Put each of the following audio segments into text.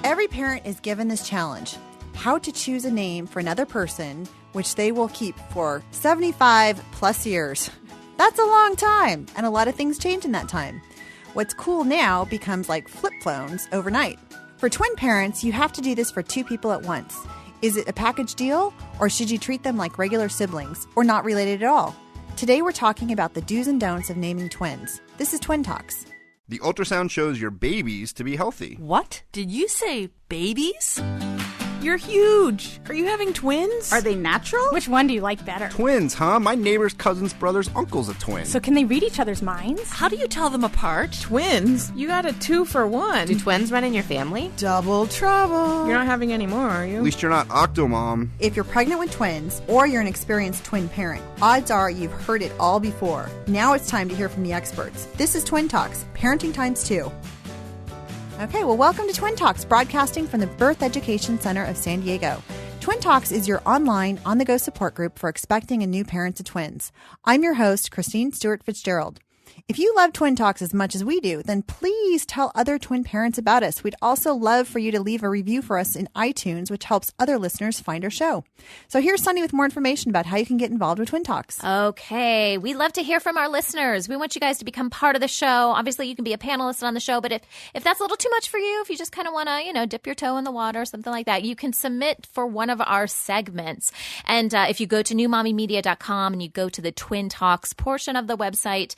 Every parent is given this challenge: how to choose a name for another person, which they will keep for 75 plus years. That's a long time, and a lot of things change in that time. What's cool now becomes like flip phones overnight. For twin parents, you have to do this for two people at once. Is it a package deal, or should you treat them like regular siblings, or not related at all? Today we're talking about the do's and don'ts of naming twins. This is Twin Talks. The ultrasound shows your babies to be healthy. What? Did you say babies? You're huge. Are you having twins? Are they natural? Which one do you like better? Twins, huh? My neighbor's cousin's brother's uncle's a twin. So can they read each other's minds? How do you tell them apart? Twins? You got a 2-for-1. Do twins run in your family? Double trouble. You're not having any more, are you? At least you're not Octomom. If you're pregnant with twins, or you're an experienced twin parent, odds are you've heard it all before. Now it's time to hear from the experts. This is Twin Talks, Parenting Times 2. Okay, well, welcome to Twin Talks, broadcasting from the Birth Education Center of San Diego. Twin Talks is your online, on-the-go support group for expecting and new parents of twins. I'm your host, Christine Stewart Fitzgerald. If you love Twin Talks as much as we do, then please tell other twin parents about us. We'd also love for you to leave a review for us in iTunes, which helps other listeners find our show. So here's Sunny with more information about how you can get involved with Twin Talks. Okay. We love to hear from our listeners. We want you guys to become part of the show. Obviously, you can be a panelist on the show, but if that's a little too much for you, if you just kind of want to, dip your toe in the water or something like that, you can submit for one of our segments. And if you go to newmommymedia.com and you go to the Twin Talks portion of the website,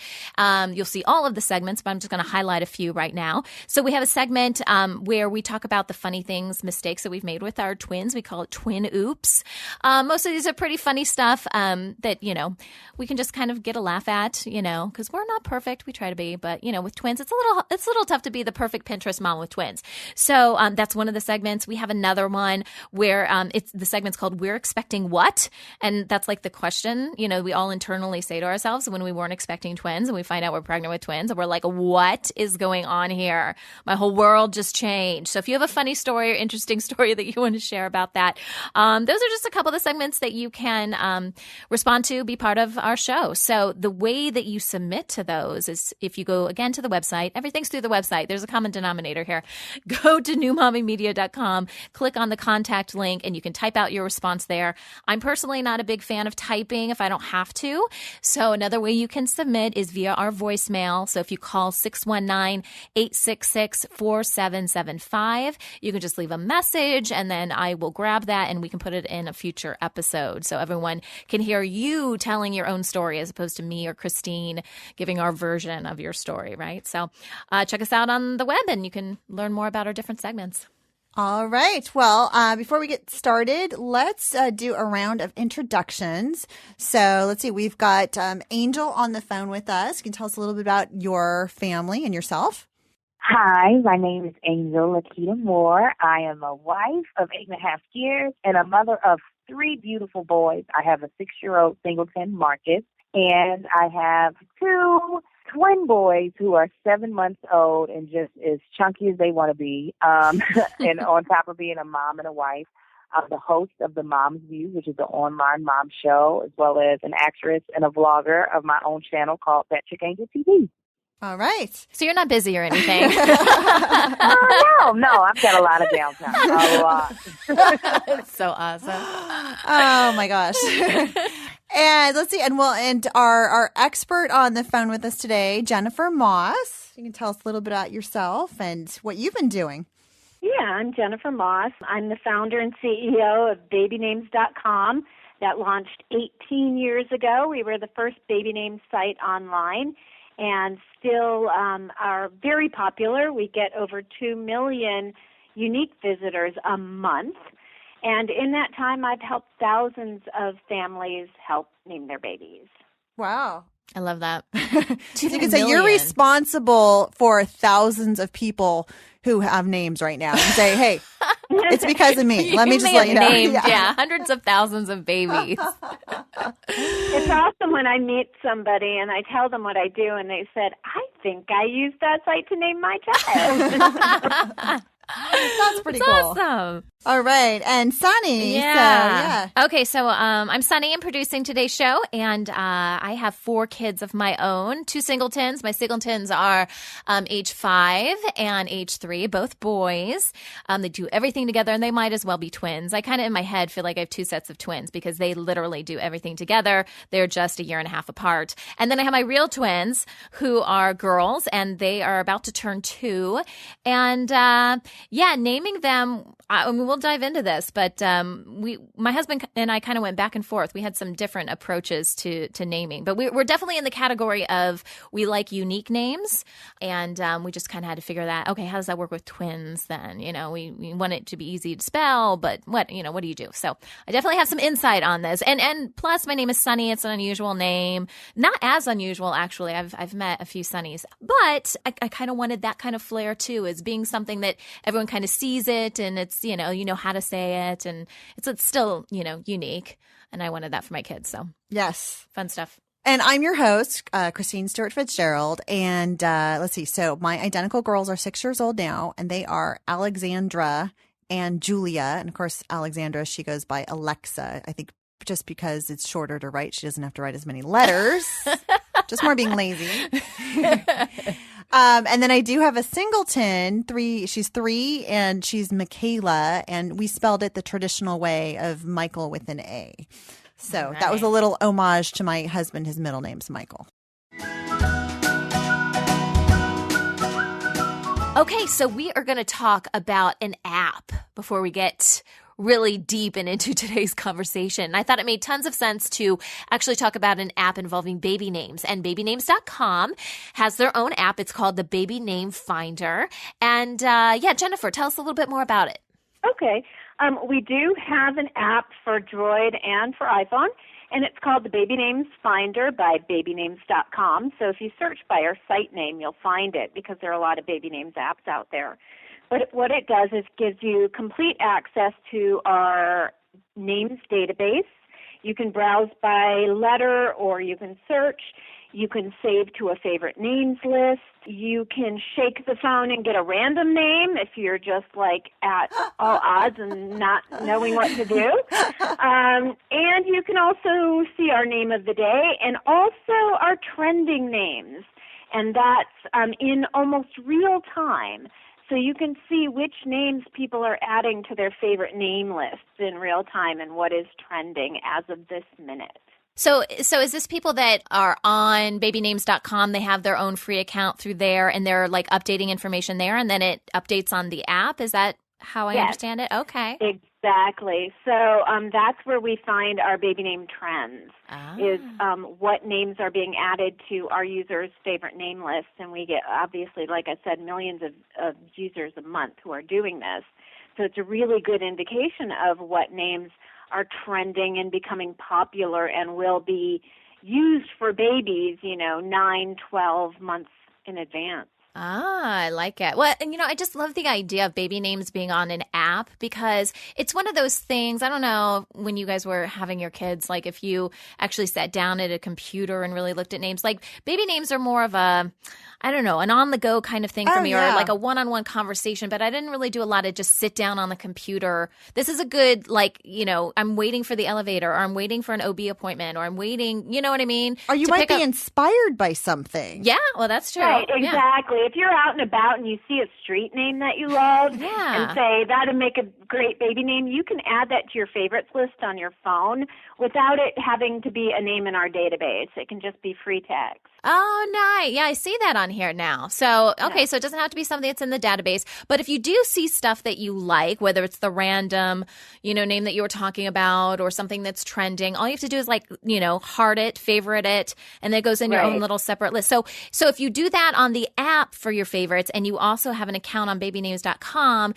you'll see all of the segments, but I'm just going to highlight a few right now. So we have a segment where we talk about the funny things, mistakes that we've made with our twins. We call it Twin Oops. Most of these are pretty funny stuff that, we can just kind of get a laugh at, because we're not perfect. We try to be, but, with twins, it's a little tough to be the perfect Pinterest mom with twins. So that's one of the segments. We have another one where the segment's called We're Expecting What? And that's like the question, we all internally say to ourselves when we weren't expecting twins and we find out we're pregnant with twins and we're like, what is going on here? My whole world just changed. So if you have a funny story or interesting story that you want to share about that, those are just a couple of the segments that you can respond to, be part of our show. So the way that you submit to those is if you go again to the website, everything's through the website. There's a common denominator here. Go to newmommymedia.com, click on the contact link, and you can type out your response there. I'm personally not a big fan of typing if I don't have to. So another way you can submit is via our voicemail. So if you call 619-866-4775, you can just leave a message and then I will grab that and we can put it in a future episode. So everyone can hear you telling your own story as opposed to me or Christine giving our version of your story, right? So check us out on the web and you can learn more about our different segments. All right. Well, before we get started, let's do a round of introductions. So let's see. We've got Angel on the phone with us. You can tell us a little bit about your family and yourself. Hi, my name is Angel Lakita Moore. I am a wife of 8.5 years and a mother of 3 beautiful boys. I have a 6-year-old singleton, Marcus, and I have 2 twin boys who are 7 months old and just as chunky as they want to be. And on top of being a mom and a wife, I'm the host of the Mom's View, which is an online mom show, as well as an actress and a vlogger of my own channel called That Chick Angel TV. All right. So you're not busy or anything. No, I've got a lot of downtime. A lot. It's so awesome. Oh my gosh. And let's see, and our expert on the phone with us today, Jennifer Moss. You can tell us a little bit about yourself and what you've been doing. Yeah, I'm Jennifer Moss. I'm the founder and CEO of babynames.com that launched 18 years ago. We were the first baby name site online and still are very popular. We get over 2 million unique visitors a month. And in that time, I've helped thousands of families help name their babies. Wow. I love that. You can say you're responsible for thousands of people who have names right now. You say, hey, it's because of me. Let me just let you know. Yeah, hundreds of thousands of babies. It's awesome when I meet somebody and I tell them what I do and they said, I think I used that site to name my child. That's pretty It's cool. awesome. All right. And Sunny. Yeah. So, Okay, so I'm Sunny. I'm producing today's show, and I have 4 kids of my own, 2 singletons. My singletons are age 5 and age 3, both boys. They do everything together, and they might as well be twins. I kind of in my head feel like I have 2 sets of twins because they literally do everything together. They're just a year and a half apart. And then I have my real twins who are girls, and they are about to turn 2. And naming them, I mean, we'll dive into this, but my husband and I kind of went back and forth. We had some different approaches to naming, but we're definitely in the category of we like unique names, and we just kind of had to figure that, okay, how does that work with twins then? You know, we want it to be easy to spell, but what do you do? So I definitely have some insight on this. And plus, my name is Sunny. It's an unusual name. Not as unusual, actually. I've met a few Sunnies, but I kind of wanted that kind of flair too, as being something that everyone kind of sees it, and it's, you know how to say it, and it's still, unique. And I wanted that for my kids. So yes. Fun stuff. And I'm your host, Christine Stewart Fitzgerald. And let's see. So my identical girls are 6 years old now, and they are Alexandra and Julia. And of course, Alexandra, she goes by Alexa. I think just because it's shorter to write, she doesn't have to write as many letters. Just more being lazy. And then I do have a singleton, 3. She's 3, and she's Michaela, and we spelled it the traditional way of Michael with an A. So that was a little homage to my husband. His middle name's Michael. Okay, so we are going to talk about an app before we get really deep and into today's conversation. And I thought it made tons of sense to actually talk about an app involving baby names. And babynames.com has their own app. It's called the Baby Name Finder. And Jennifer, tell us a little bit more about it. Okay. We do have an app for Droid and for iPhone, and it's called the Baby Names Finder by babynames.com. So if you search by our site name, you'll find it because there are a lot of baby names apps out there. But what it does is gives you complete access to our names database. You can browse by letter, or you can search. You can save to a favorite names list. You can shake the phone and get a random name if you're just like at all odds and not knowing what to do. And you can also see our name of the day and also our trending names. And that's in almost real time. So you can see which names people are adding to their favorite name lists in real time and what is trending as of this minute. So is this people that are on babynames.com? They have their own free account through there, and they're like updating information there, and then it updates on the app? Is that how I understand it? Okay. Exactly. So that's where we find our baby name trends, is what names are being added to our users' favorite name lists. And we get, obviously, like I said, millions of users a month who are doing this. So it's a really good indication of what names are trending and becoming popular and will be used for babies, 9, 12 months in advance. I like it. Well, and I just love the idea of baby names being on an app because it's one of those things. I don't know when you guys were having your kids, like if you actually sat down at a computer and really looked at names, like baby names are more of a, I don't know, an on-the-go kind of thing for me, or like a one-on-one conversation. But I didn't really do a lot of just sit down on the computer. This is a good, I'm waiting for the elevator, or I'm waiting for an OB appointment, or I'm waiting, you know what I mean? Or you might be inspired by something. Yeah, well, that's true. Right, exactly. If you're out and about and you see a street name that you love and say, that'd make a great baby name, you can add that to your favorites list on your phone without it having to be a name in our database. It can just be free text. Oh, nice. Yeah, I see that on here now. So, okay, so it doesn't have to be something that's in the database. But if you do see stuff that you like, whether it's the random, name that you were talking about or something that's trending, all you have to do is heart it, favorite it, and then it goes in your own little separate list. So if you do that on the app for your favorites and you also have an account on babynames.com,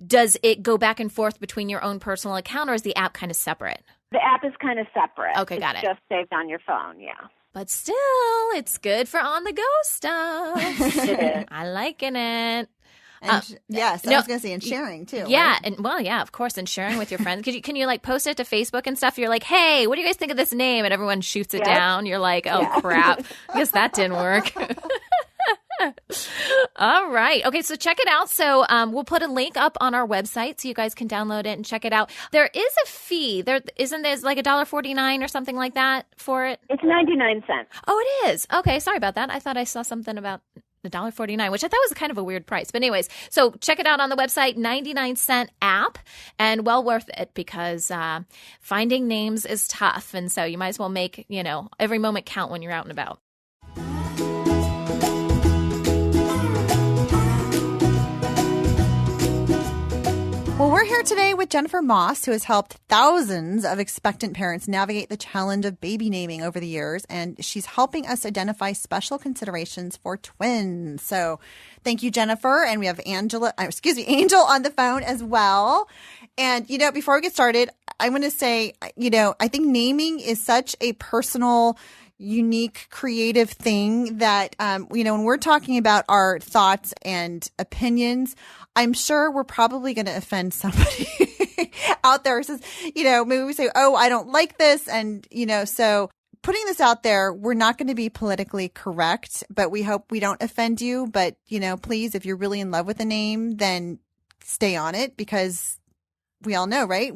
does it go back and forth between your own personal account, or is the app kind of separate? The app is kind of separate. Okay, got it. It's just saved on your phone, yeah. But still, it's good for on-the-go stuff. I liking it. And yes, I was going to say, and sharing too. Yeah, right? and of course, and sharing with your friends. Can you post it to Facebook and stuff? You're like, hey, what do you guys think of this name? And everyone shoots it down. You're like, oh crap, I guess that didn't work. All right. Okay, so check it out. So we'll put a link up on our website so you guys can download it and check it out. There is a fee. There like $1.49 or something like that for it? It's 99 cents. Oh, it is. Okay, sorry about that. I thought I saw something about $1.49, which I thought was kind of a weird price. But anyways, so check it out on the website, 99-cent app, and well worth it because finding names is tough. And so you might as well make, every moment count when you're out and about. Well, we're here today with Jennifer Moss, who has helped thousands of expectant parents navigate the challenge of baby naming over the years, and she's helping us identify special considerations for twins. So thank you, Jennifer. And we have Angel on the phone as well. And, before we get started, I'm going to say, I think naming is such a personal, unique, creative thing that, when we're talking about our thoughts and opinions, I'm sure we're probably going to offend somebody out there who says, maybe we say, oh, I don't like this. And, so putting this out there, we're not going to be politically correct, but we hope we don't offend you. But, please, if you're really in love with a name, then stay on it because we all know, right?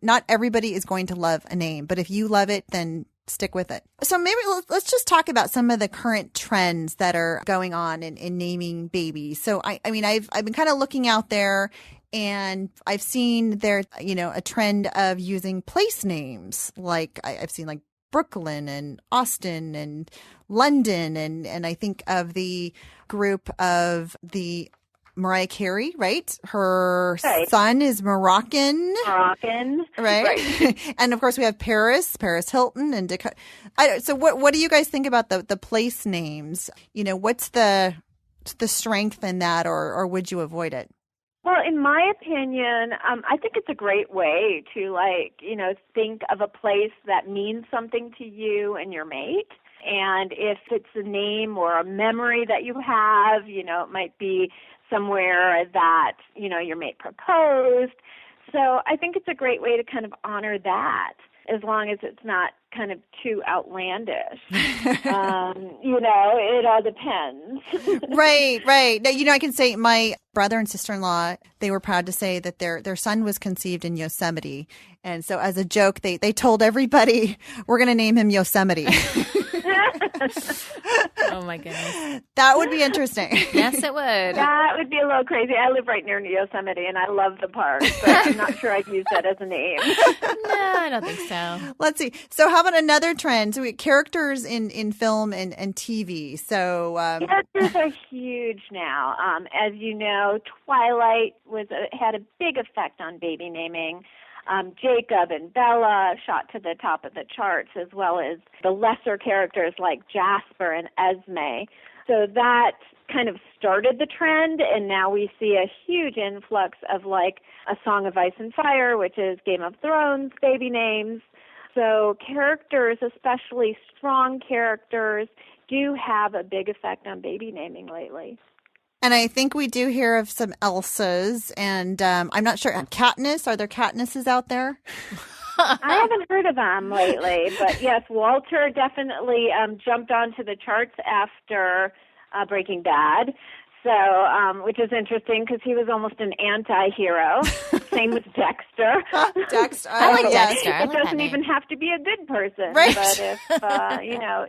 Not everybody is going to love a name, but if you love it, then stick with it. So maybe let's just talk about some of the current trends that are going on in naming babies. So I've been kind of looking out there and I've seen there, a trend of using place names. Like I've seen like Brooklyn and Austin and London. And I think of the group of the Mariah Carey, right? Her son is Moroccan. Right? And of course we have Paris Hilton and Dakota. So what do you guys think about the place names? What's the strength in that, or would you avoid it? Well, in my opinion, I think it's a great way to think of a place that means something to you and your mate. And if it's a name or a memory that you have, it might be somewhere that, your mate proposed. So I think it's a great way to kind of honor that, as long as it's not kind of too outlandish. It all depends. Right. Now, I can say my brother and sister-in-law, they were proud to say that their son was conceived in Yosemite. And so as a joke, they told everybody, we're going to name him Yosemite. Oh, my goodness. That would be interesting. Yes, it would. That would be a little crazy. I live right near Yosemite, and I love the park, but I'm not sure I'd use that as a name. No, I don't think so. Let's see. So how about another trend? So we characters in film and TV. So characters are huge now. As you know, Twilight had a big effect on baby naming. Jacob and Bella shot to the top of the charts, as well as the lesser characters like Jasper and Esme. So that kind of started the trend, and now we see a huge influx of like A Song of Ice and Fire, which is Game of Thrones baby names. So characters, especially strong characters, do have a big effect on baby naming lately. And I think we do hear of some Elsas, and I'm not sure. Katniss, are there Katnisses out there? I haven't heard of them lately, but yes, Walter definitely jumped onto the charts after Breaking Bad. So, which is interesting because he was almost an anti-hero. Same with Dexter. Dexter. I like Dexter. It doesn't even have to be a good person. Right. But if,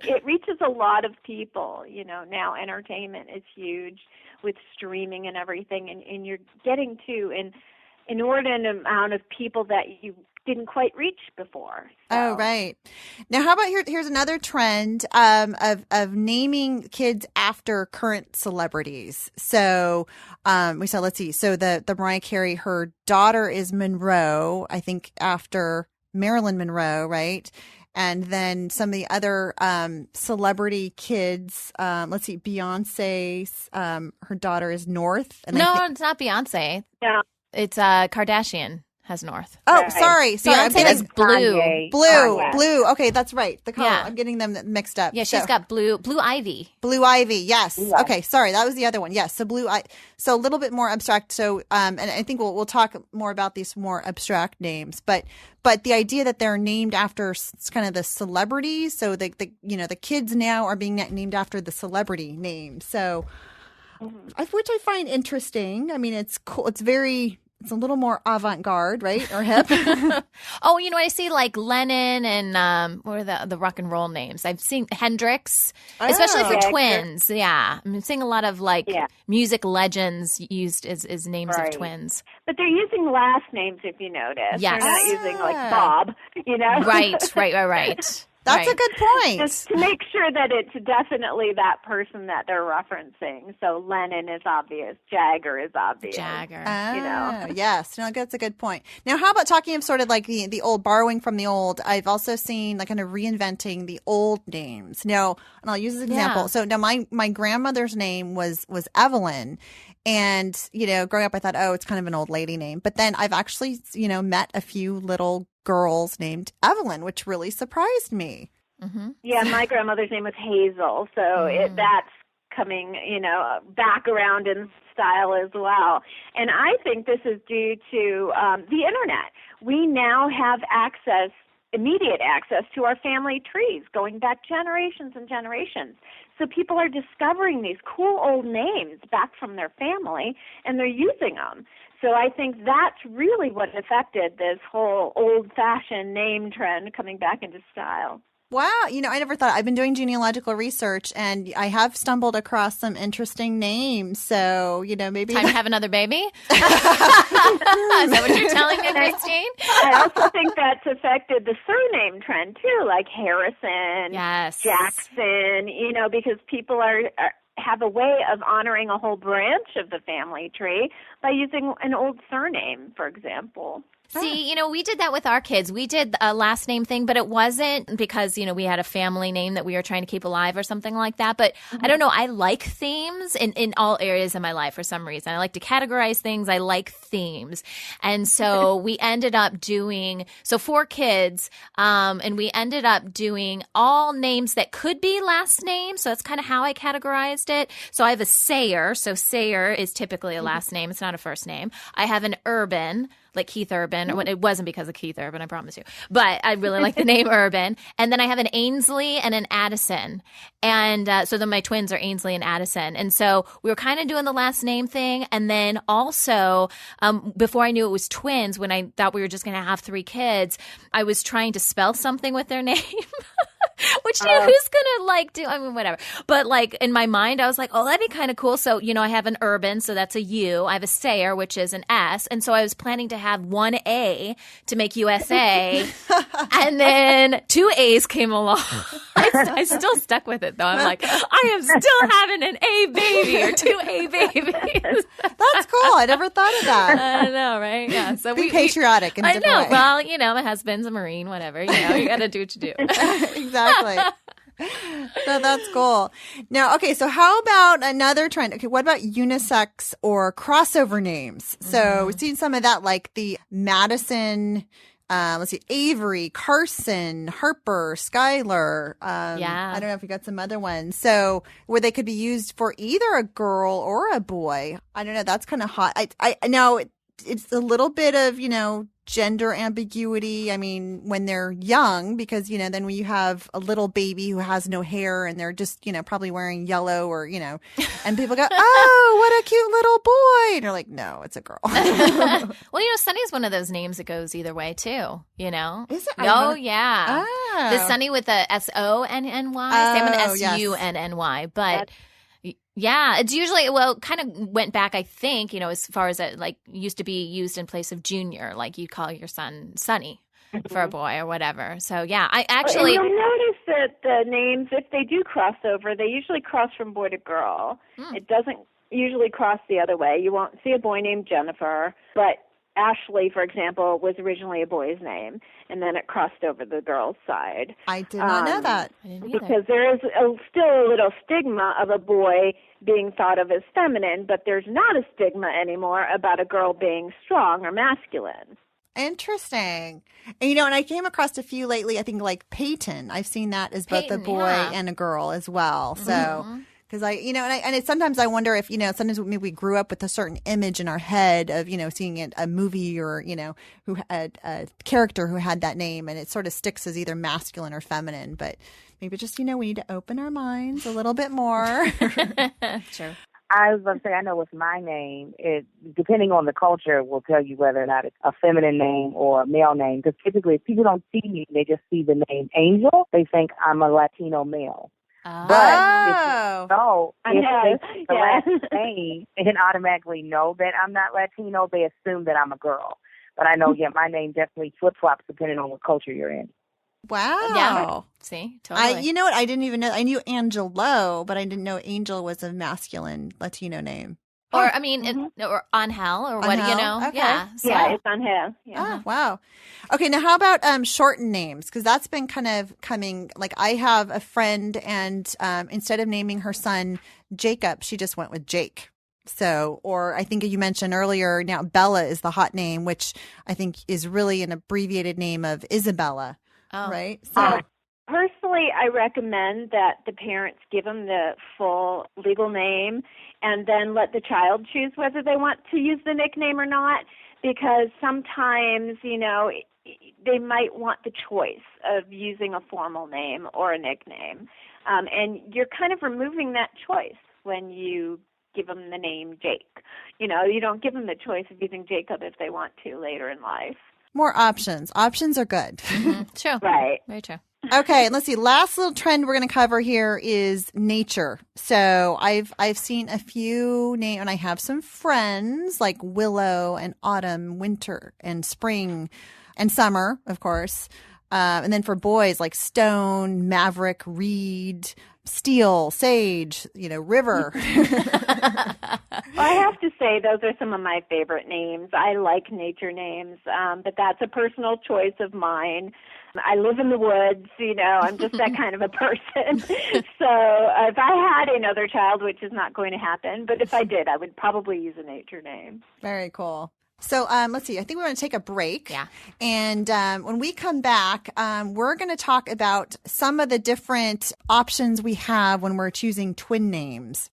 it reaches a lot of people. Now entertainment is huge with streaming and everything. And you're getting to an inordinate amount of people that you didn't quite reach before. So. Oh, right. Now, how about here's another trend of naming kids after current celebrities. So we saw, let's see. So the Mariah Carey, her daughter is Monroe, I think after Marilyn Monroe, right? And then some of the other celebrity kids, let's see, Beyonce's, her daughter is North. And No, it's not Beyonce. Yeah. It's Kardashian. has North. Oh, Right. sorry. Beyonce has blue. Kanye. Blue. Okay, that's right. The color. Yeah. I'm getting them mixed up. Yeah, she's got blue ivy. Blue Ivy. Yes. Yeah. Okay. Sorry, that was the other one. Yes. So so a little bit more abstract. So, and I think we'll talk more about these more abstract names, but the idea that they're named after kind of the celebrities. So the kids now are being named after the celebrity name. So, which I find interesting. I mean, it's cool. It's a little more avant-garde, right? Or hip. Oh, I see like Lennon and what are the rock and roll names? I've seen Hendrix, especially for twins. Yeah. I'm seeing a lot of music legends used as names of twins. But they're using last names, if you notice. Yes. They're not using like Bob, Right. That's a good point. Just to make sure that it's definitely that person that they're referencing. So Lennon is obvious. Jagger is obvious. Yes. No, that's a good point. Now, how about talking of sort of like the old, borrowing from the old? I've also seen like kind of reinventing the old names. Now, and I'll use this example. Yeah. So now my grandmother's name was Evelyn. And, growing up, I thought, oh, it's kind of an old lady name. But then I've actually, met a few little girls named Evelyn, which really surprised me. Mm-hmm. Yeah, my grandmother's name was Hazel. So that's coming, back around in style as well. And I think this is due to the Internet. We now have immediate access to our family trees going back generations and generations. So people are discovering these cool old names back from their family, and they're using them. So I think that's really what affected this whole old-fashioned name trend coming back into style. Wow. I never thought. I've been doing genealogical research, and I have stumbled across some interesting names. So, maybe. Time to have another baby? Is that what you're telling me, Christine? I also think that's affected the surname trend, too, like Harrison, Jackson, because people have a way of honoring a whole branch of the family tree by using an old surname, for example. See, we did that with our kids. We did a last name thing, but it wasn't because, we had a family name that we were trying to keep alive or something like that. But I don't know. I like themes in all areas of my life for some reason. I like to categorize things. I like themes. And so we ended up doing, 4 kids, and we ended up doing all names that could be last names. So that's kind of how I categorized it. So I have a Sayer. So Sayer is typically a last name. It's not a first name. I have an Urban, like Keith Urban. It wasn't because of Keith Urban, I promise you. But I really like the name Urban. And then I have an Ainsley and an Addison. And so then my twins are Ainsley and Addison. And so we were kind of doing the last name thing. And then also, before I knew it was twins, when I thought we were just going to have 3 kids, I was trying to spell something with their name. Which, who's going to do? I mean, whatever. But in my mind, I was like, oh, that'd be kind of cool. So, I have an Urban, so that's a U. I have a Sayer, which is an S. And so I was planning to have 1 A to make USA. And then 2 A's came along. I still stuck with it, though. I'm like, I am still having an A baby or 2 A babies. That's cool. I never thought of that. I know, right? Yeah. So be patriotic in a different way. Well, my husband's a Marine, whatever. You got to do what you do. Exactly. No, that's cool. Now, okay, so how about another trend? Okay, what about unisex or crossover names? So we've seen some of that, like the Madison, Avery, Carson, Harper, Skylar. I don't know if we got some other ones. So where they could be used for either a girl or a boy. I don't know. That's kind of hot. I know it's a little bit of, gender ambiguity. I mean, when they're young, because, then when you have a little baby who has no hair and they're just, probably wearing yellow or, and people go, oh, what a cute little boy. And you're like, no, it's a girl. Well, Sunny's one of those names that goes either way too, Is it? Oh, yeah. Oh. The Sunny with the S-O-N-N-Y. Same with the S-U-N-N-Y. But yeah, it's usually, kind of went back, I think, as far as it used to be used in place of junior, like you call your son Sonny for a boy or whatever. So yeah, I actually. And you'll notice that the names, if they do cross over, they usually cross from boy to girl. It doesn't usually cross the other way. You won't see a boy named Jennifer, but Ashley, for example, was originally a boy's name, and then it crossed over the girl's side. I did not know that. I didn't either. Because there is still a little stigma of a boy being thought of as feminine, but there's not a stigma anymore about a girl being strong or masculine. Interesting. And I came across a few lately, I think like Peyton. I've seen that as both a Peyton, boy yeah. and a girl as well. So, because sometimes I wonder if, sometimes maybe we grew up with a certain image in our head of, seeing a movie or, who had a character who had that name, and it sort of sticks as either masculine or feminine. But maybe just, we need to open our minds a little bit more. True. I was going to say, I know with my name, it depending on the culture, will tell you whether or not it's a feminine name or a male name. Because typically, if people don't see me, they just see the name Angel. They think I'm a Latino male. But if they see the last name and automatically know that I'm not Latino, they assume that I'm a girl. But I know, my name definitely flip-flops depending on what culture you're in. Wow. Yeah. See, totally. You know what? I didn't even know. I knew Angelo, but I didn't know Angel was a masculine Latino name. Or, or Angel, or what, Okay. Yeah. So. Yeah, it's Angel. Yeah. Oh, wow. Okay, now how about shortened names? Because that's been kind of coming, like I have a friend and instead of naming her son Jacob, she just went with Jake. So, or I think you mentioned earlier, now Bella is the hot name, which I think is really an abbreviated name of Isabella. Oh. Right? So, Personally, I recommend that the parents give them the full legal name and then let the child choose whether they want to use the nickname or not, because sometimes, they might want the choice of using a formal name or a nickname. And you're kind of removing that choice when you give them the name Jake. You don't give them the choice of using Jacob if they want to later in life. more options. Options are good. True. Right. Very true. Okay, let's see. Last little trend we're going to cover here is nature. So I've seen a few names, and I have some friends like Willow and Autumn, Winter and Spring and Summer, of course. And then for boys like Stone, Maverick, Reed, Steel, Sage, River. Well, I have to say those are some of my favorite names. I like nature names, but that's a personal choice of mine. I live in the woods, I'm just that kind of a person. So if I had another child, which is not going to happen, but if I did, I would probably use a nature name. Very cool. So let's see. I think we're going to take a break. Yeah. And when we come back, we're going to talk about some of the different options we have when we're choosing twin names.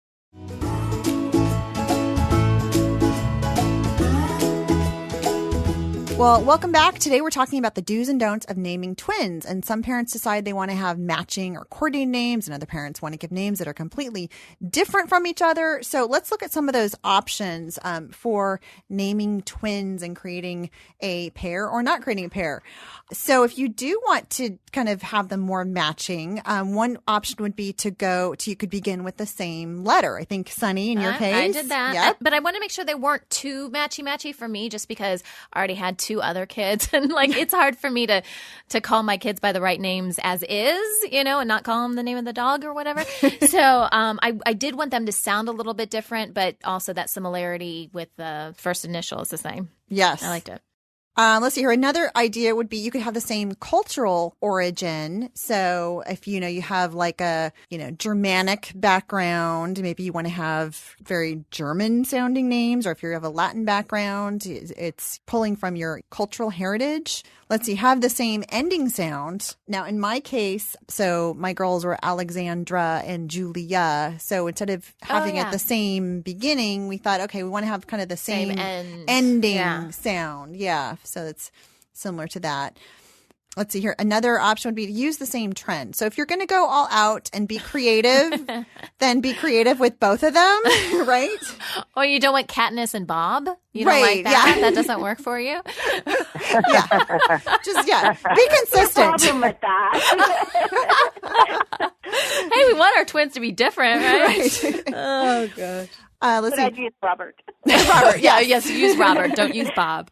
Well, welcome back. Today we're talking about the do's and don'ts of naming twins. And some parents decide they want to have matching or coordinating names, and other parents want to give names that are completely different from each other. So let's look at some of those options for naming twins and creating a pair or not creating a pair. So if you do want to kind of have them more matching, one option would be you could begin with the same letter. I think, Sunny, in your case. I did that. Yep. But I want to make sure they weren't too matchy-matchy for me, just because I already had 2 other kids. And it's hard for me to call my kids by the right names as is, and not call them the name of the dog or whatever. So I did want them to sound a little bit different, but also that similarity with the first initial is the same. Yes. I liked it. Let's see here. Another idea would be you could have the same cultural origin. So if, you have like a, Germanic background, maybe you want to have very German sounding names, or if you have a Latin background, it's pulling from your cultural heritage. Let's see, have the same ending sound. Now, in my case, so my girls were Alexandra and Julia. So instead of having it the same beginning, we thought, okay, we want to have kind of the same ending sound. Yeah. So it's similar to that. Let's see here. Another option would be to use the same trend. So if you're going to go all out and be creative, then be creative with both of them, right? Or you don't want Katniss and Bob? You don't like that? Yeah. That doesn't work for you? Be consistent. No problem with that. Hey, we want our twins to be different, right? Oh, gosh. But I'd use Robert. Robert, yes, use Robert. Don't use Bob.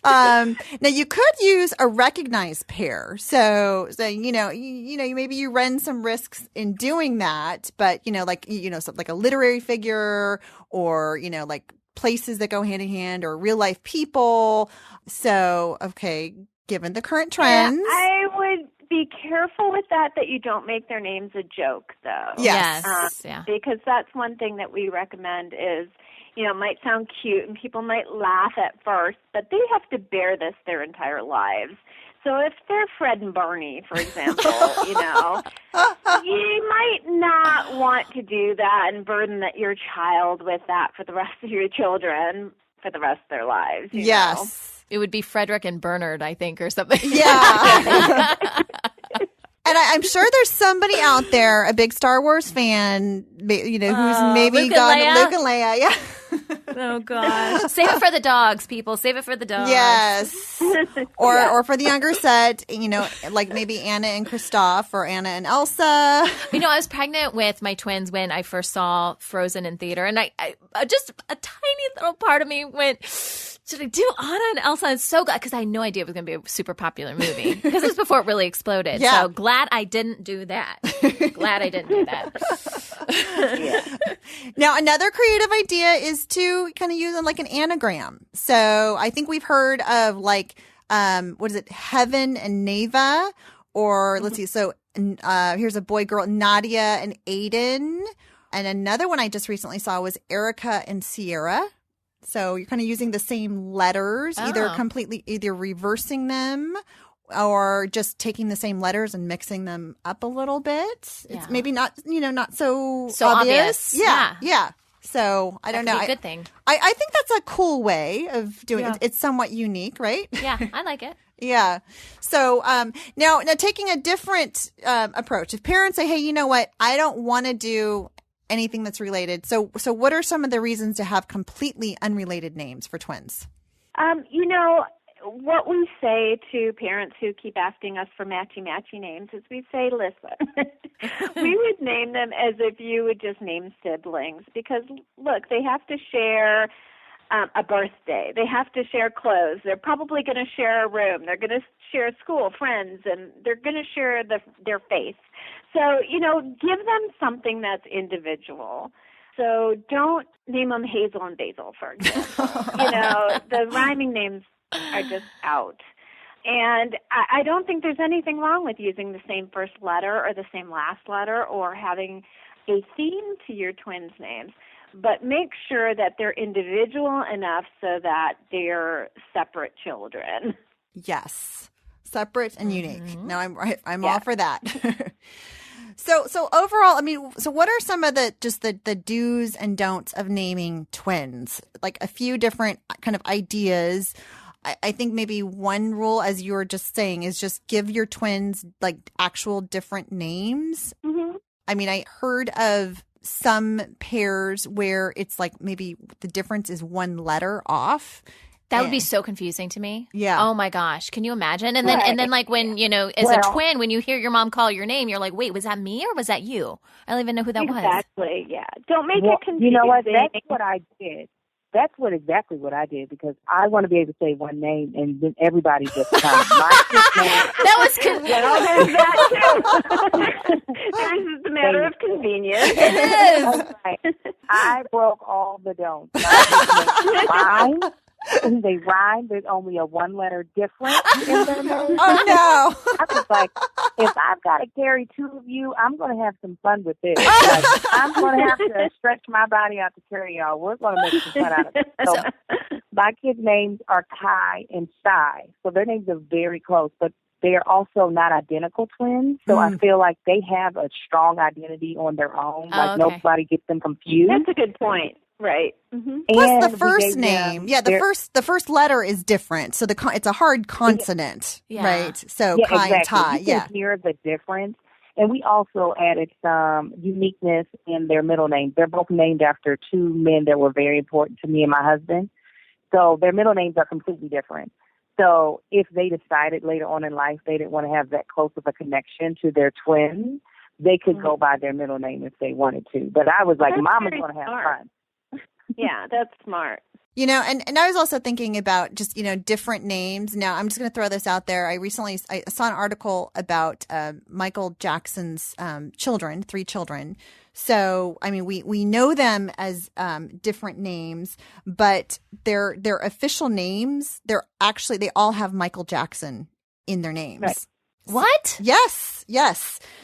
Now you could use a recognized pair. So maybe you run some risks in doing that, but something like a literary figure, or like places that go hand in hand, or real life people. So given the current trends, I would be careful with that you don't make their names a joke, though. Yes. Because that's one thing that we recommend is, it might sound cute and people might laugh at first, but they have to bear this their entire lives. So if they're Fred and Barney, for example, you might not want to do that and burden your child with that for the rest of your children for the rest of their lives. You know? It would be Frederick and Bernard, I think, or something. Yeah. And I'm sure there's somebody out there, a big Star Wars fan, who's maybe Luke got and Leia. Luke and Leia. Yeah. Oh, gosh. Save it for the dogs, people. Save it for the dogs. Yes. Or for the younger set, like maybe Anna and Kristoff or Anna and Elsa. I was pregnant with my twins when I first saw Frozen in theater, and I just a tiny little part of me went, should I do Anna and Elsa? It's so glad, because I had no idea it was going to be a super popular movie, because it was before it really exploded. Yeah. So glad I didn't do that. Glad I didn't do that. Now, another creative idea is to kind of use like an anagram. So I think we've heard of what is it, Heaven and Neva, or let's see. So here's a boy, girl, Nadia and Aiden. And another one I just recently saw was Erica and Sierra. So you're kind of using the same letters, either reversing them or just taking the same letters and mixing them up a little bit. Yeah. It's maybe not, not so obvious. Yeah. So I don't know. That could be a good thing. I think that's a cool way of doing it. It's somewhat unique, right? Yeah, I like it. Yeah. So now taking a different approach. If parents say, hey, you know what? I don't want to do anything that's related. So what are some of the reasons to have completely unrelated names for twins? What we say to parents who keep asking us for matchy-matchy names is we say, listen, we would name them as if you would just name siblings, because, look, they have to share a birthday. They have to share clothes. They're probably going to share a room. They're going to share school, friends, and they're going to share their face. So, give them something that's individual. So don't name them Hazel and Basil, for example. The rhyming names are just out. And I don't think there's anything wrong with using the same first letter or the same last letter or having a theme to your twins' names. But make sure that they're individual enough so that they're separate children. Yes. Separate and unique. No, I'm all for that. So overall, so what are some of the do's and don'ts of naming twins? Like a few different kind of ideas. I think maybe one rule, as you were just saying, is just give your twins like actual different names. Mm-hmm. I heard of some pairs where it's like maybe the difference is one letter off. That would be so confusing to me. Yeah. Oh my gosh. Can you imagine? And then like when, as a twin, when you hear your mom call your name, you're like, wait, was that me or was that you? I don't even know who that was. Exactly. Yeah. Don't make it confusing. You know what? That's what I did. That's exactly what I did, because I want to be able to say one name and then everybody just comes. My name. That was there's that too. There's the matter of convenience. It is. Right. I broke all the don'ts. They rhyme. There's only a one-letter difference in their name. Oh, no. I was like, if I've got to carry two of you, I'm going to have some fun with this. Like, I'm going to have to stretch my body out to carry y'all. We're going to make some fun out of it. So my kids' names are Kai and Sai. So their names are very close, but they are also not identical twins. So I feel like they have a strong identity on their own. Nobody gets them confused. That's a good point. Right. Mm-hmm. Plus the first name. The first letter is different. So it's a hard consonant, right? So Kai and Tai. You can hear the difference. And we also added some uniqueness in their middle names. They're both named after two men that were very important to me and my husband. So their middle names are completely different. So if they decided later on in life they didn't want to have that close of a connection to their twins, they could go by their middle name if they wanted to. But I was like, Mama's going to have fun. Yeah, that's smart. And I was also thinking about just, different names. Now, I'm just going to throw this out there. I saw an article about Michael Jackson's children, 3 children. So, we know them as different names, but their official names, they all have Michael Jackson in their names. Right. What? Yes.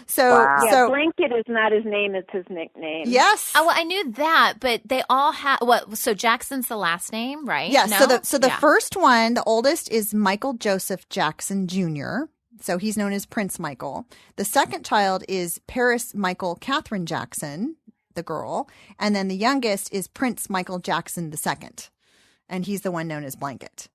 So, Wow. Yeah, so Blanket is not his name; it's his nickname. yes. Oh, well, I knew that, but they all have what? So Jackson's the last name, right? Yes. No? So the Yeah. first one, the oldest, is Michael Joseph Jackson Jr. So he's known as Prince Michael. The second child is Paris Michael Catherine Jackson, the girl, and then the youngest is Prince Michael Jackson II, and he's the one known as Blanket.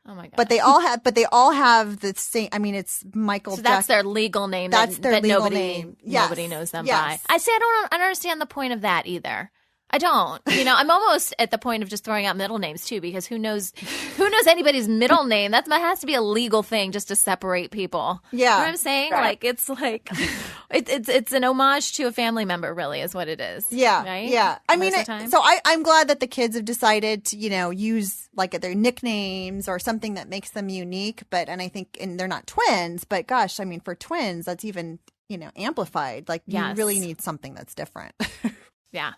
Oh my god! But they all have the same. I mean, it's Michael. So that's their legal name. That's their that legal nobody, name. Yes. Nobody knows them Yes. by. I say I don't understand the point of that either. I don't. I'm almost at the point of just throwing out middle names too, because who knows anybody's middle name? That has to be a legal thing just to separate people. Yeah. You know what I'm saying? Like it's an homage to a family member, really, is what it is. Yeah. Right? Yeah. I mean, Most of the time. so I'm glad that the kids have decided to, use like their nicknames or something that makes them unique. And I think, and they're not twins, but gosh, I mean, for twins, that's even, amplified. Like you Yes. really need something that's different. Yeah.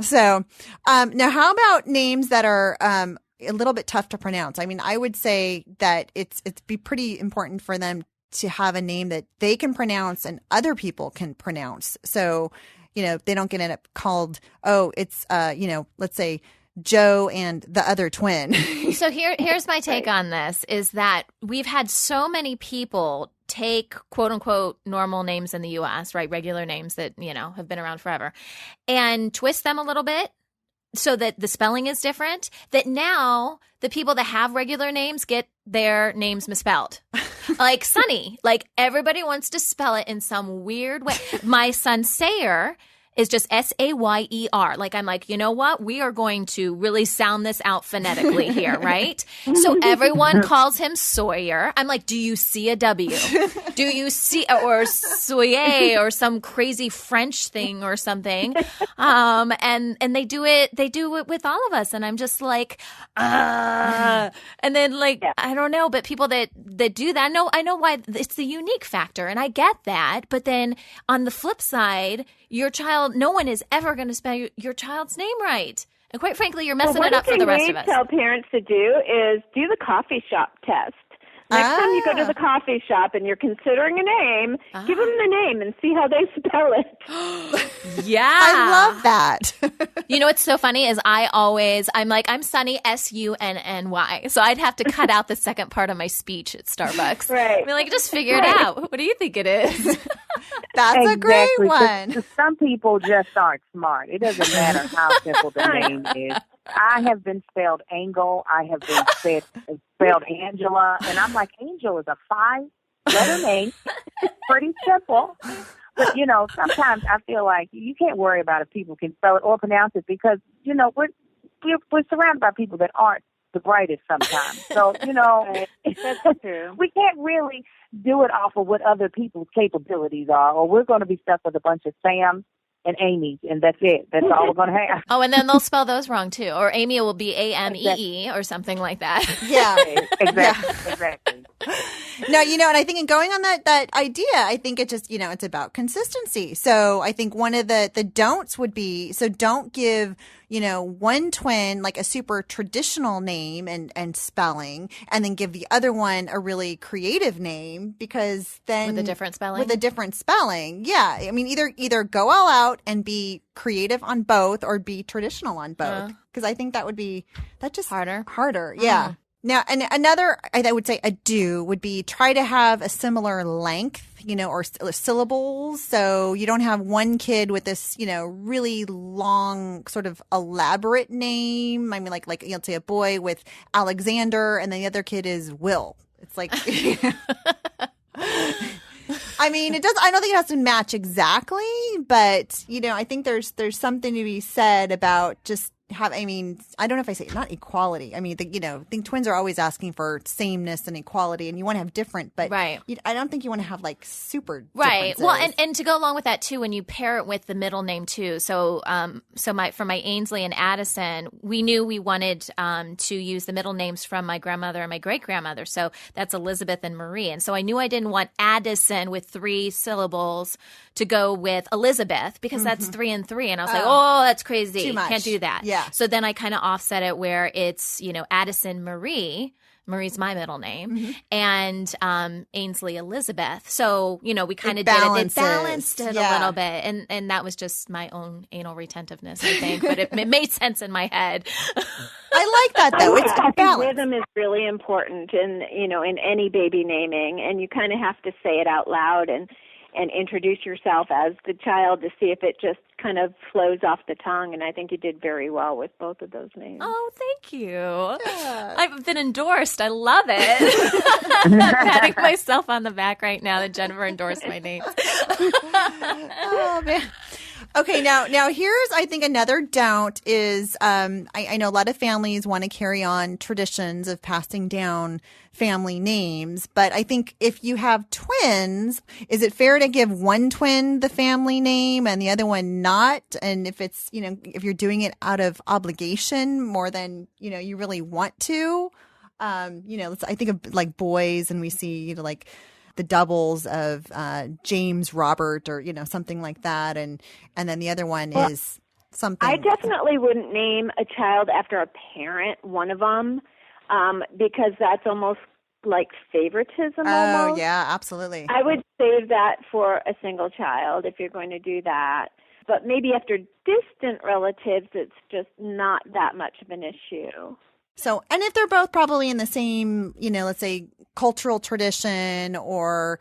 So, now how about names that are, a little bit tough to pronounce? I mean, I would say that it's be pretty important for them to have a name that they can pronounce and other people can pronounce. So, they don't get it called, it's, let's say Joe and the other twin. So here's my take on this is that we've had so many people take quote unquote normal names in the US, right? Regular names that, have been around forever and twist them a little bit so that the spelling is different, that now the people that have regular names get their names misspelled. Like Sunny, like everybody wants to spell it in some weird way. My son Sayer is just Sayer. Like, I'm like, you know what? We are going to really sound this out phonetically here, right? So everyone calls him Sawyer. I'm like, do you see a W? Do you see, or Soyer or some crazy French thing or something? And they do it with all of us. And I'm just like, and then like, I don't know, but people that do that, I know why it's the unique factor. And I get that. But then on the flip side, your child, no one is ever going to spell your child's name right. And quite frankly, you're messing it up for the rest of us. One thing we tell parents to do is do the coffee shop test. Next time you go to the coffee shop and you're considering a name, give them the name and see how they spell it. Yeah. I love that. You know what's so funny is I'm Sunny, Sunny. So I'd have to cut out the second part of my speech at Starbucks. Right. I mean, like, just figure it out. What do you think it is? That's a great one. 'Cause some people just aren't smart. It doesn't matter how simple the name is. I have been spelled Angel. I have been spelled Angela. And I'm like, Angel is a 5-letter name. It's pretty simple. But, sometimes I feel like you can't worry about if people can spell it or pronounce it because, we're surrounded by people that aren't the brightest sometimes. So, That's true. We can't really do it off of what other people's capabilities are, or we're going to be stuck with a bunch of Sams and Amy's, and that's it. That's all we're going to have. Oh, and then they'll spell those wrong, too. Or Amy will be Amee or something like that. Yeah. Exactly. No, and I think in going on that idea, I think it just, it's about consistency. So I think one of the don'ts would be, so don't give, one twin like a super traditional name and spelling, and then give the other one a really creative name, because then With a different spelling? Yeah. I mean, either go all out and be creative on both or be traditional on both. Because I think that's just harder. Yeah. Now, and another, I would say a do would be try to have a similar length, or syllables. So you don't have one kid with this, really long, sort of elaborate name. I mean, like you'll say a boy with Alexander and then the other kid is Will. It's like, I mean, I don't think it has to match exactly, but, I think there's something to be said about just I don't know if I say not equality. I mean, I think twins are always asking for sameness and equality, and you want to have different, but right. I don't think you want to have like super right. differences. Well, and to go along with that too, when you pair it with the middle name too. So, for my Ainsley and Addison, we knew we wanted to use the middle names from my grandmother and my great grandmother. So that's Elizabeth and Marie, and so I knew I didn't want Addison with 3 syllables to go with Elizabeth because that's 3 and 3, and I was like, oh, that's crazy, Too much. Can't do that. Yeah. So then I kind of offset it where it's Addison Marie. Marie's my middle name, and Ainsley Elizabeth. So, we kind of balances. It balanced it a little bit. And that was just my own anal retentiveness, I think. But it made sense in my head. I like that, though. It's I think balance. rhythm is really important in any baby naming, and you kind of have to say it out loud and introduce yourself as the child to see if it just kind of flows off the tongue. And I think you did very well with both of those names. Oh, thank you. Yeah. I've been endorsed. I love it. I'm patting myself on the back right now that Jennifer endorsed my name. Oh, man. Okay, now here's, I think, another don't is I know a lot of families want to carry on traditions of passing down family names, but I think if you have twins, is it fair to give one twin the family name and the other one not? And if it's, if you're doing it out of obligation more than, you really want to, I think of like boys and we see, like the doubles of James Robert or, something like that. And then the other one is something. I definitely wouldn't name a child after a parent, one of them, because that's almost like favoritism. Oh, almost. yeah, absolutely. I would save that for a single child if you're going to do that. But maybe after distant relatives, it's just not that much of an issue. So, and if they're both probably in the same, let's say cultural tradition or,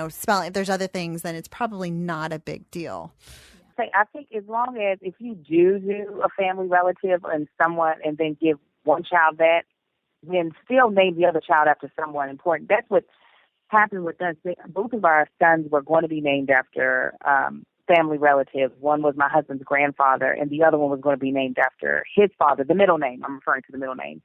spelling, if there's other things, then it's probably not a big deal. I think as long as if you do a family relative and someone and then give one child that, then still name the other child after someone important. That's what happened with us. Both of our sons were going to be named after family relatives. One was my husband's grandfather, and the other one was going to be named after his father, the middle name. I'm referring to the middle name.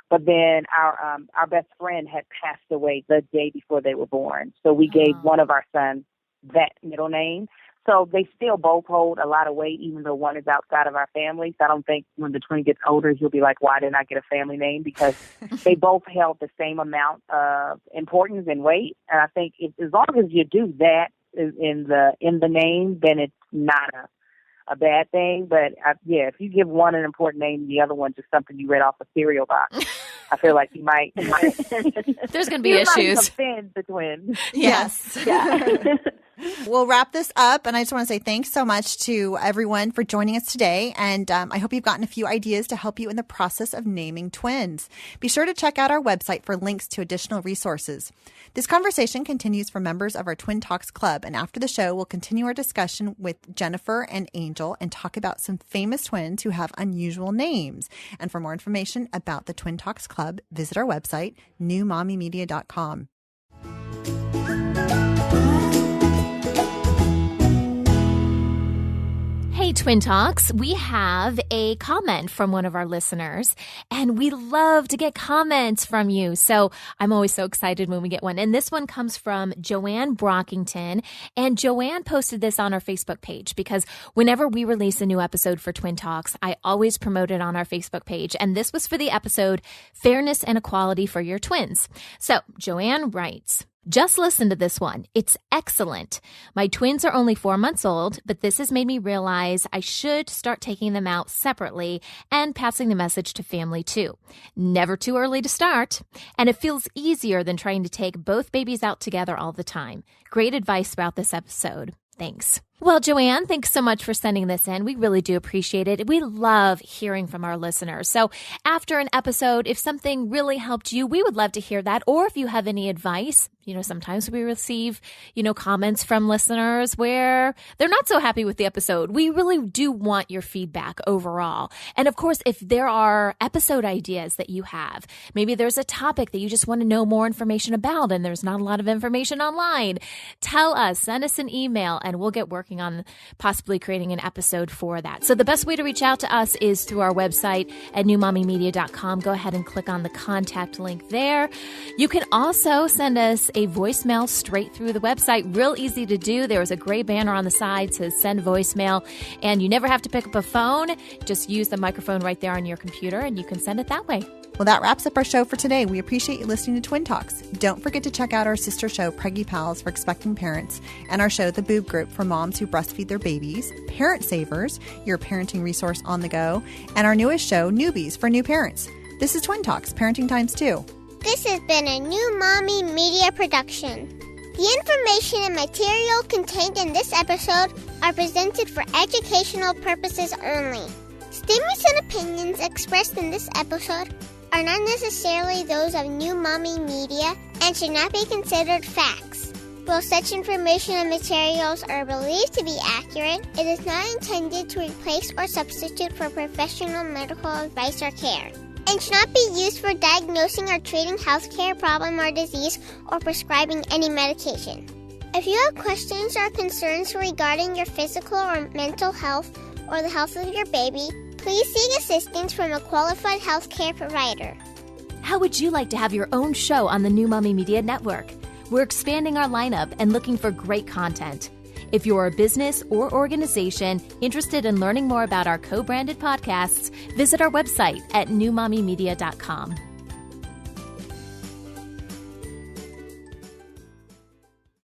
But then our best friend had passed away the day before they were born. So we gave one of our sons that middle name. So they still both hold a lot of weight, even though one is outside of our family. So I don't think when the twin gets older, he'll be like, why didn't I get a family name? Because they both held the same amount of importance and weight. And I think as long as you do that in the name, then it's not a bad thing. But if you give one an important name, the other one just something you read off a cereal box, I feel like you might there's going to be issues. Offend the twin. Yes. Yeah. We'll wrap this up, and I just want to say thanks so much to everyone for joining us today, and I hope you've gotten a few ideas to help you in the process of naming twins. Be sure to check out our website for links to additional resources. This conversation continues for members of our Twin Talks Club, and after the show, we'll continue our discussion with Jennifer and Angel and talk about some famous twins who have unusual names. And for more information about the Twin Talks Club, visit our website, newmommymedia.com. Hey, Twin Talks, we have a comment from one of our listeners, and we love to get comments from you. So I'm always so excited when we get one. And this one comes from Joanne Brockington. And Joanne posted this on our Facebook page because whenever we release a new episode for Twin Talks, I always promote it on our Facebook page. And this was for the episode Fairness and Equality for Your Twins. So Joanne writes, just listen to this one. It's excellent. My twins are only 4 months old, but this has made me realize I should start taking them out separately and passing the message to family too. Never too early to start. And it feels easier than trying to take both babies out together all the time. Great advice about this episode. Thanks. Well, Joanne, thanks so much for sending this in. We really do appreciate it. We love hearing from our listeners. So after an episode, if something really helped you, we would love to hear that. Or if you have any advice, sometimes we receive, comments from listeners where they're not so happy with the episode. We really do want your feedback overall. And of course, if there are episode ideas that you have, maybe there's a topic that you just want to know more information about and there's not a lot of information online, tell us, send us an email, and we'll get working on possibly creating an episode for that. So the best way to reach out to us is through our website at newmommymedia.com. Go ahead and click on the contact link there. You can also send us a voicemail straight through the website. Real easy to do. There is a gray banner on the side that says send voicemail, and you never have to pick up a phone. Just use the microphone right there on your computer and you can send it that way. Well, that wraps up our show for today. We appreciate you listening to Twin Talks. Don't forget to check out our sister show, Preggie Pals for expecting parents, and our show, The Boob Group, for moms who breastfeed their babies, Parent Savers, your parenting resource on the go, and our newest show, Newbies, for new parents. This is Twin Talks, Parenting Times 2. This has been a New Mommy Media production. The information and material contained in this episode are presented for educational purposes only. Statements and opinions expressed in this episode are not necessarily those of New Mommy Media and should not be considered facts. While such information and materials are believed to be accurate, it is not intended to replace or substitute for professional medical advice or care, and should not be used for diagnosing or treating healthcare problem or disease or prescribing any medication. If you have questions or concerns regarding your physical or mental health or the health of your baby, please seek assistance from a qualified healthcare provider. How would you like to have your own show on the New Mommy Media Network? We're expanding our lineup and looking for great content. If you're a business or organization interested in learning more about our co-branded podcasts, visit our website at newmommymedia.com.